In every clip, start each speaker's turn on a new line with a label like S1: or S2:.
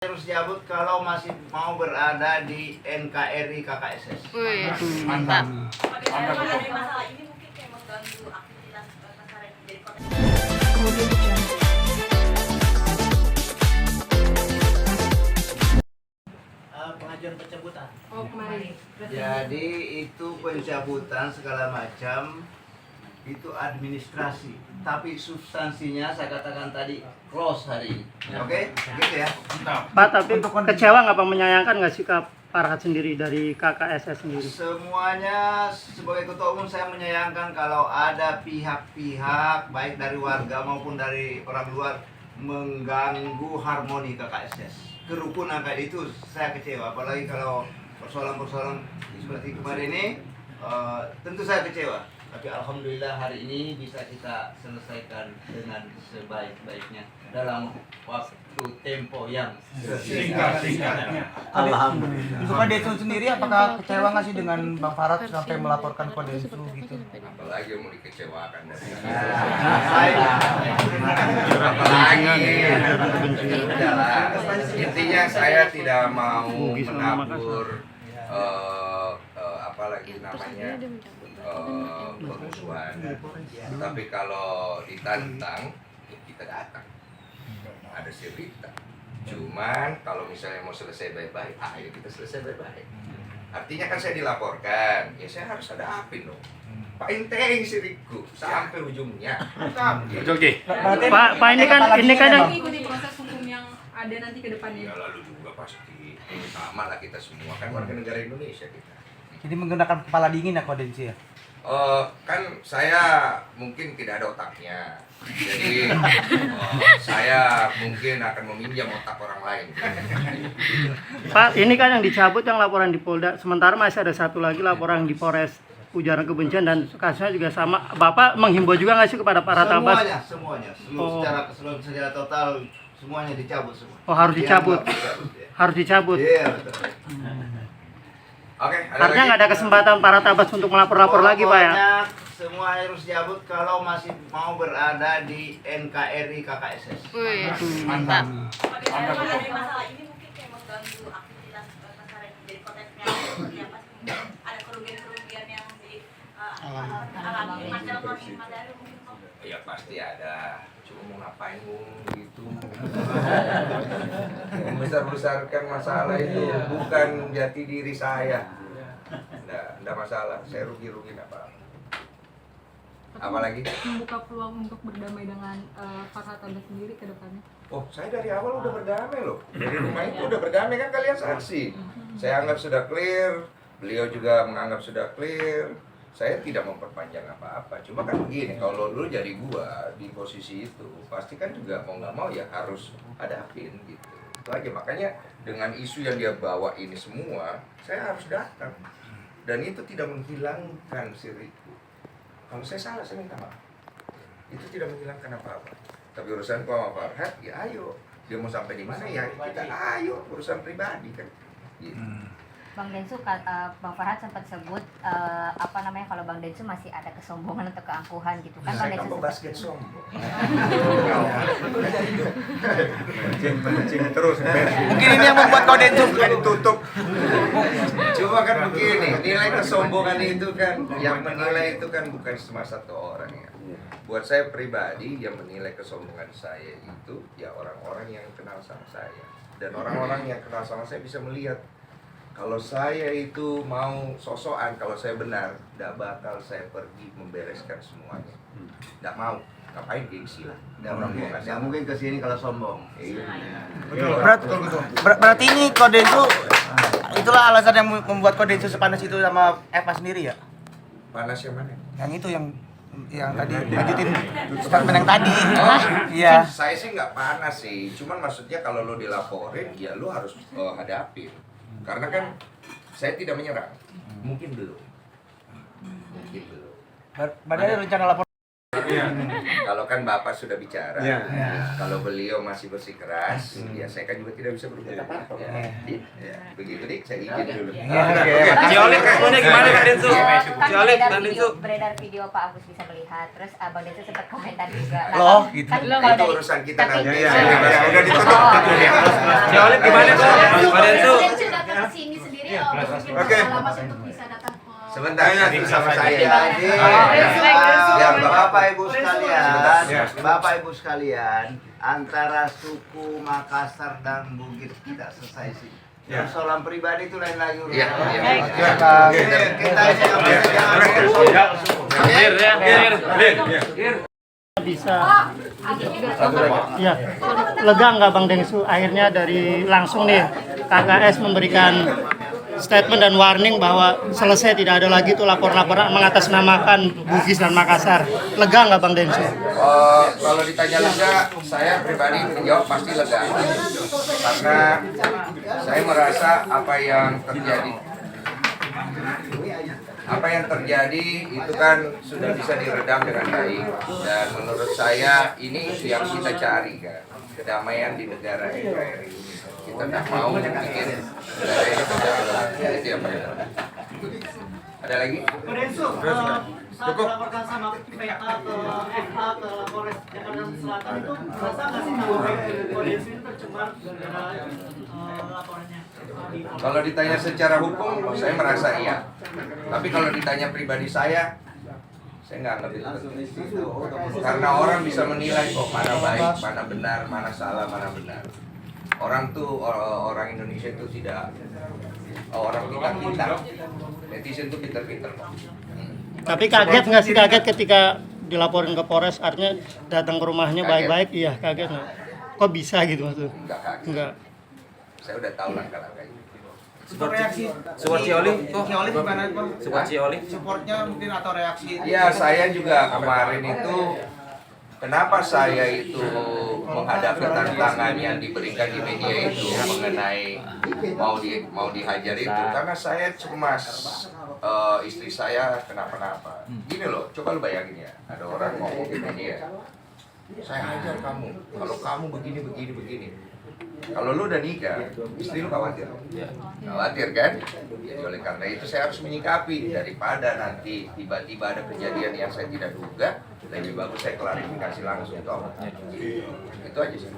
S1: Harus jabut kalau masih mau berada di NKRI KKSS.
S2: Wih, mantap.
S3: Ada masalah ini mungkin kayak mengganggu aktivitas masyarakat di kota.
S4: Pengajuan pencabutan.
S3: Oh, kemarin.
S1: Jadi itu pencabutan segala macam itu administrasi, tapi substansinya saya katakan tadi close hari ini. Oke? Gitu ya.
S5: Pak, tapi kecewa nggak Pak, menyayangkan nggak sikap Farhat sendiri dari KKSS sendiri?
S1: Semuanya sebagai ketua umum saya menyayangkan kalau ada pihak-pihak baik dari warga maupun dari orang luar mengganggu harmoni KKSS. Kerukunan kayak itu saya kecewa, apalagi kalau persoalan-persoalan seperti kemarin ini tentu saya kecewa. Tapi alhamdulillah hari ini bisa kita selesaikan dengan sebaik-baiknya dalam waktu tempo yang singkat-singkatnya.
S4: Alhamdulillah. Untuk Pak Densu sendiri apakah kecewa nggak sih dengan Bang Farhat sampai melaporkan Pak Densu gitu?
S6: Apalagi yang mau dikecewakan dari
S1: Apalagi
S6: udahlah. Intinya saya tidak mau menabur apalagi namanya permusuhan. Tapi kalau ditantang ya kita datang. Ada cerita. Cuman kalau misalnya mau selesai baik-baik, ayo kita selesai baik-baik. Artinya kan saya dilaporkan, ya saya harus hadapin dong. Pak Inteng siriku sampai ujungnya.
S5: Oke. Pak, ini kan yang
S3: Mengikuti proses hukum yang ada nanti ke depannya.
S6: Ya lalu juga pasti sama lah kita semua kan warga negara Indonesia kita.
S4: Jadi menggunakan kepala dingin ya Pak Densu ya?
S6: Kan saya mungkin tidak ada otaknya. Jadi saya mungkin akan meminjam otak orang lain.
S5: Pak, ini kan yang dicabut yang laporan di Polda, sementara masih ada satu lagi laporan di Polres ujaran kebencian dan kasusnya juga sama. Bapak menghimbau juga nggak sih kepada para tabas?
S1: Semuanya, secara total semuanya dicabut semua.
S5: Oh, harus dicabut.
S1: Ya.
S5: Harus dicabut.
S1: Iya, betul.
S6: Oke,
S5: Artinya nggak ada kesempatan para tabas untuk melapor-lapor lagi, Pak ya?
S1: Pokoknya semua harus jabut kalau masih mau berada di NKRI KKSS.
S2: Wih, mantap.
S3: Ada masalah ini mungkin kayak mengganggu aktivitas masyarakat di kota seperti apa sih? Ada kerugian-kerugian yang dialami masyarakat mungkin.
S6: Ya pasti ada. Cuma mau ngapain gitu. Membesar-besarkan masalah itu bukan jati diri saya. Nggak masalah. Saya rugi-rugi nggak apa-apa. Apalagi?
S3: Membuka peluang untuk berdamai dengan Farhat Anda sendiri ke depannya.
S6: Oh, saya dari awal udah berdamai loh. Dari rumah itu udah berdamai kan kalian saksi. Saya anggap sudah clear. Beliau juga menganggap sudah clear. Saya tidak memperpanjang apa-apa. Cuma kan begini, kalau dulu jadi gua di posisi itu, pasti kan juga mau nggak mau ya harus hadapin gitu. Itu aja. Makanya dengan isu yang dia bawa ini semua, saya harus datang. Dan itu tidak menghilangkan siriku. Kalau saya salah, saya minta maaf. Itu tidak menghilangkan apa-apa. Tapi urusan sama Farhat, ya ayo. Dia mau sampai di mana ya kita ayo. Urusan pribadi kan. Gitu.
S7: Bang Densu, Bang Farhat sempat sebut kalau Bang Densu masih ada kesombongan atau keangkuhan gitu kan? Bang
S6: Saya
S7: Densu
S6: kan basket sombong. Pencing terus.
S4: Mungkin ini yang membuat Pak Densu
S6: Bukan ditutup. Cuma kan begini, nilai kesombongan itu kan, yang menilai itu kan bukan cuma satu orang ya. Buat saya pribadi, yang menilai kesombongan saya itu ya orang-orang yang kenal sama saya. Dan orang-orang yang kenal sama saya bisa melihat kalau saya itu mau sosokan, kalau saya benar, tidak bakal saya pergi membereskan semuanya. Tidak mau, ngapain gengsi lah.
S1: Nggak mungkin kesini kalau sombong.
S6: Iya.
S4: Berarti ini Pak Densu itulah alasan yang membuat Pak Densu sepanas itu sama Eva sendiri ya?
S6: Panas yang mana?
S4: Yang itu yang tadi lanjutin statement yang tadi. Iya.
S6: Saya sih nggak panas sih, cuman maksudnya kalau lo dilaporin, ya lo harus hadapin. Karena kan saya tidak menyerang, mungkin belum.
S4: Berarti ada rencana lapor.
S6: Kalau kan Bapak sudah bicara,
S4: Iya.
S6: kalau beliau masih bersikeras, ya saya kan juga tidak bisa berbuat apa-apa. Ya, begitu dik, saya izin dulu.
S7: Tapi
S2: Ciolik responnya gimana Kak Densu? Ciolik, Bang Densu.
S7: beredar video Pak Agus bisa melihat, terus Abang Densu sempat komentar juga. Nah,
S4: Loh, gitu.
S7: kan
S6: Itu
S7: kalau dari-
S6: urusan kita
S7: tapi-
S6: nanti.
S4: Iya,
S6: Saya
S4: iya,
S6: bebas.
S4: iya.
S6: Udah ditutup.
S2: Ciolik gimana kok? Pak Densu.
S3: Densu datang ke sini sendiri mungkin
S6: Oke.
S3: beralamat untuk bisa datang ke
S6: Sebentar, nanti bersama saya.
S1: Jadi,
S6: Biar
S1: Bapak Ibu sekalian,
S6: Ya.
S1: Bapak Ibu sekalian, antara suku Makassar dan Bugis tidak selesai sih.
S6: Ya.
S1: Persoalan pribadi itu lain lagi urusan.
S6: Iya, iya.
S1: Ya. Kita ini
S5: Bisa ya lega nggak Bang Dengsu akhirnya dari langsung nih KKS memberikan statement dan warning bahwa selesai, tidak ada lagi tuh lapor-laporan mengatasnamakan Bugis dan Makassar. Lega nggak Bang Dengsu?
S6: Kalau ditanya lega, saya pribadi menjawab pasti lega. Karena saya merasa apa yang terjadi itu kan sudah bisa diredam dengan baik, dan menurut saya ini yang kita cari kan, kedamaian di negara NKRI. Kita tidak mau bikin negara ini tidak pernah. Ada lagi?
S5: Saat melaporkan sama PA ke FA ke Polres Jakarta Selatan itu merasa nggak sih bahwa Densu itu tercemar gara-gara laporannya?
S6: Kalau ditanya secara hukum, saya merasa iya. Tapi kalau ditanya pribadi saya nggak anggap itu penting. Karena orang bisa menilai kok mana baik, mana benar, mana salah, mana benar. Orang Indonesia itu tidak orang pintar-pintar. Netizen itu pintar-pintar kok.
S5: Tapi kaget nggak sih, kaget ketika dilaporin ke Polres, artinya datang ke rumahnya
S6: Kaget.
S5: baik-baik, iya kaget nggak? Kok bisa gitu maksudnya?
S6: Enggak kaget.
S5: Enggak.
S6: Saya udah tahu langkah-langkahnya.
S4: Support reaksi
S2: Support Ciolik kok?
S4: Ciolik gimana Bang?
S2: Support Ciolik.
S4: Supportnya mungkin atau reaksi?
S6: Iya, saya juga kemarin itu kenapa saya itu menghadapi tantangan yang diberikan di media itu mengenai mau dihajar itu karena saya cemas istri saya kenapa-napa. Gini loh, coba lu bayangin ya, ada orang ngomong di media, saya hajar kamu, kalau kamu begini. Kalau lu udah nikah, istri lu khawatir, khawatir kan? Jadi oleh karena itu saya harus menyikapi daripada nanti tiba-tiba ada kejadian yang saya tidak duga, lebih bagus saya klarifikasi langsung toh. Itu aja sih.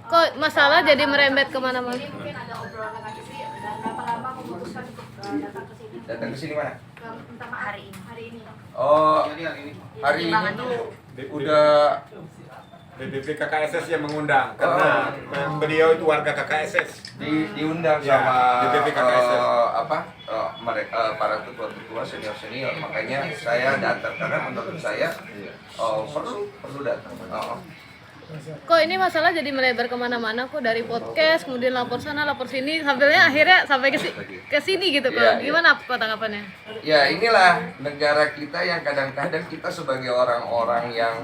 S8: Kok masalah jadi merembet kemana-mana?
S3: mungkin ada obrolan dengan istri dan berapa lama memutuskan untuk datang ke sini
S6: Datang ke sini mana?
S3: ke minta maaf hari ini.
S6: Oh, hari ini tuh udah
S9: DPP KKSS yang mengundang karena beliau itu warga KKSS.
S6: diundang
S9: Ya,
S6: sama
S9: DPP KKSS.
S6: mereka para ketua senior, makanya saya datang karena menurut saya perlu datang.
S8: Kok ini masalah jadi melebar kemana-mana kok, dari podcast kemudian lapor sana lapor sini sampainya akhirnya sampai ke sini gitu kok.
S6: Iya,
S8: Gimana apa tanggapannya?
S6: Ya inilah negara kita yang kadang-kadang kita sebagai orang-orang yang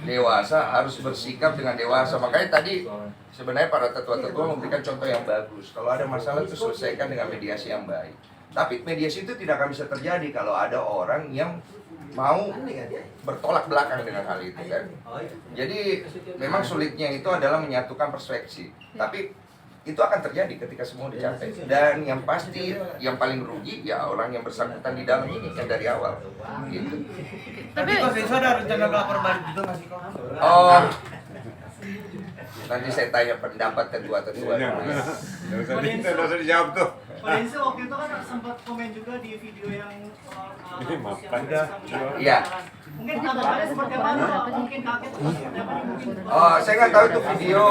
S6: dewasa harus bersikap dengan dewasa. Makanya tadi sebenarnya para tetua-tetua memberikan contoh yang bagus. Kalau ada masalah itu selesaikan dengan mediasi yang baik. Tapi mediasi itu tidak akan bisa terjadi kalau ada orang yang mau bertolak belakang dengan hal itu kan. Jadi memang sulitnya itu adalah menyatukan perspektif. Tapi itu akan terjadi ketika semua dicapai. Dan yang pasti yang paling rugi ya orang yang bersangkutan di dalam ini kan dari awal. Gitu.
S4: Tapi Mas Densu ada rencana melapor balik juga nggak sih kok?
S6: Oh, nanti saya tanya pendapat ketua-ketua.
S9: Nggak usah dijawab tuh.
S5: Pak Densu waktu itu kan sempat komen juga di video yang soal
S9: Ini makan dah.
S6: Iya.
S5: mungkin tanggapannya seperti apa? Mungkin kaget atau seperti apa? Mungkin
S6: Oh, saya nggak tahu itu video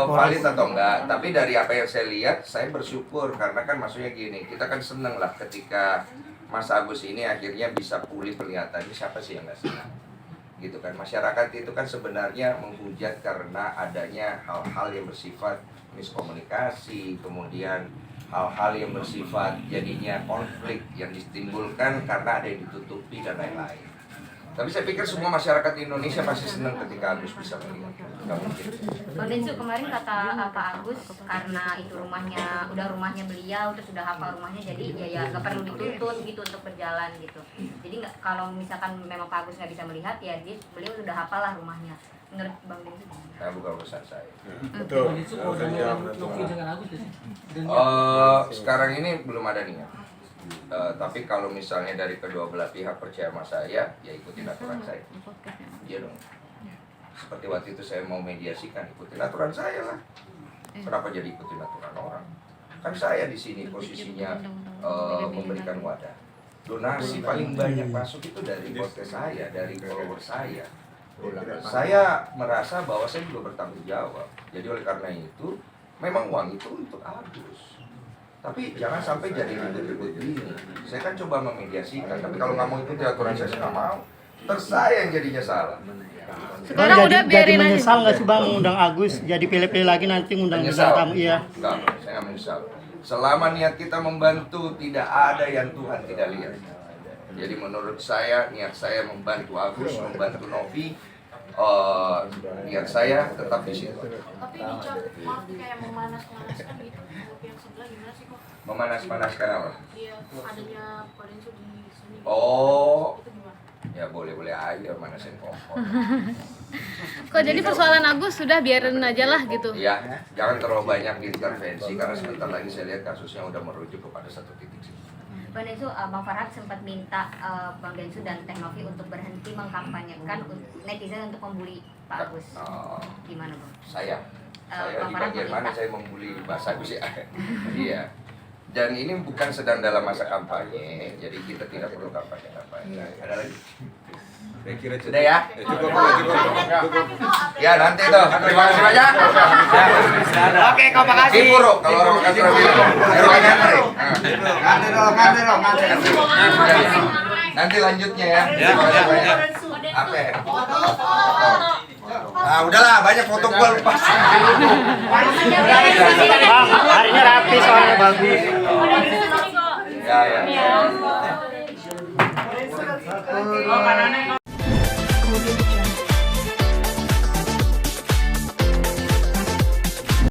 S6: valid atau enggak. Tapi dari apa yang saya lihat, saya bersyukur karena kan maksudnya gini, kita kan seneng lah ketika Mas Agus ini akhirnya bisa pulih penglihatannya. Siapa sih yang nggak senang? Gitu kan, masyarakat itu kan sebenarnya menghujat karena adanya hal-hal yang bersifat miskomunikasi, kemudian hal-hal yang bersifat jadinya konflik yang ditimbulkan karena ada yang ditutupi dan lain-lain. Tapi saya pikir semua masyarakat Indonesia pasti senang ketika Agus bisa melihat. Nggak mungkin.
S7: Bang Densu kemarin kata Pak Agus karena itu rumahnya beliau terus sudah hafal rumahnya jadi ya nggak perlu dituntut gitu untuk berjalan gitu. Jadi nggak, kalau misalkan memang Pak Agus nggak bisa melihat ya beliau sudah hafal lah rumahnya. Menurut Bang Densu gimana?
S6: Nah, bukan urusan saya.
S9: Betul.
S6: Sekarang ini belum ada niat. Tapi kalau misalnya dari kedua belah pihak percaya sama saya, ya ikutin aturan saya. Iya dong. Seperti waktu itu saya mau mediasikan, ikutin aturan saya lah. Kenapa jadi ikutin aturan orang? Kan saya di sini posisinya memberikan wadah. Donasi paling banyak masuk itu dari podcast saya, dari follower saya. Saya merasa bahwa saya juga bertanggung jawab. Jadi oleh karena itu, memang uang itu untuk Agus. Tapi jangan sampai jadi ribut-ribut gini. Saya kan coba memediasikan, tapi kalau nggak mau ikuti aturan saya nggak mau. Terus saya yang jadinya salah.
S8: Sekarang udah
S5: jadi
S8: biarin aja.
S5: menyesal nggak sih Bang ngundang Agus? Jadi pilih-pilih lagi nanti ngundang bintang tamu, iya.
S6: Enggak, saya nggak menyesal. Selama niat kita membantu, tidak ada yang Tuhan tidak lihat. Jadi menurut saya, niat saya membantu Agus, membantu Novi, niat saya tetap di situ.
S3: Tapi dicap maaf kayak memanas-manaskan gitu kalau pihak sebelah gimana sih kok?
S6: Memanaskan apa?
S3: Dia adanya Pak Densu di sini.
S6: Oh,
S3: Itu gimana?
S6: ya boleh-boleh aja manasin kompor.
S8: Kok jadi persoalan Agus sudah biarin aja lah gitu.
S6: Ya, jangan terlalu banyak intervensi karena sebentar lagi saya lihat kasusnya udah merujuk kepada satu titik sih.
S7: Bang Densu, Bang Farhat sempat minta Bang Densu dan Teh Novi untuk berhenti mengkampanyekan netizen untuk membuli Pak Agus. Gimana Bang?
S6: Saya
S7: Bang
S6: di
S7: Farhat
S6: bagian
S7: meminta.
S6: mana saya membuli bahasa Agus ya? Iya. Dan ini bukan sedang dalam masa kampanye, jadi kita tidak perlu kampanye. Ada lagi?
S9: Saya kira
S6: Sudah ya?
S9: Cukup.
S6: Ya nanti tuh. Terima kasih banyak.
S4: Oke, kau makasih.
S6: Kipuro kalau orang Makassar bilang.
S1: Ngantri dong.
S6: Nanti lanjutnya ya. Terima kasih banyak. Oke. Ah udahlah, banyak foto gua lupa.
S5: Bang, harinya rapi soalnya bagus.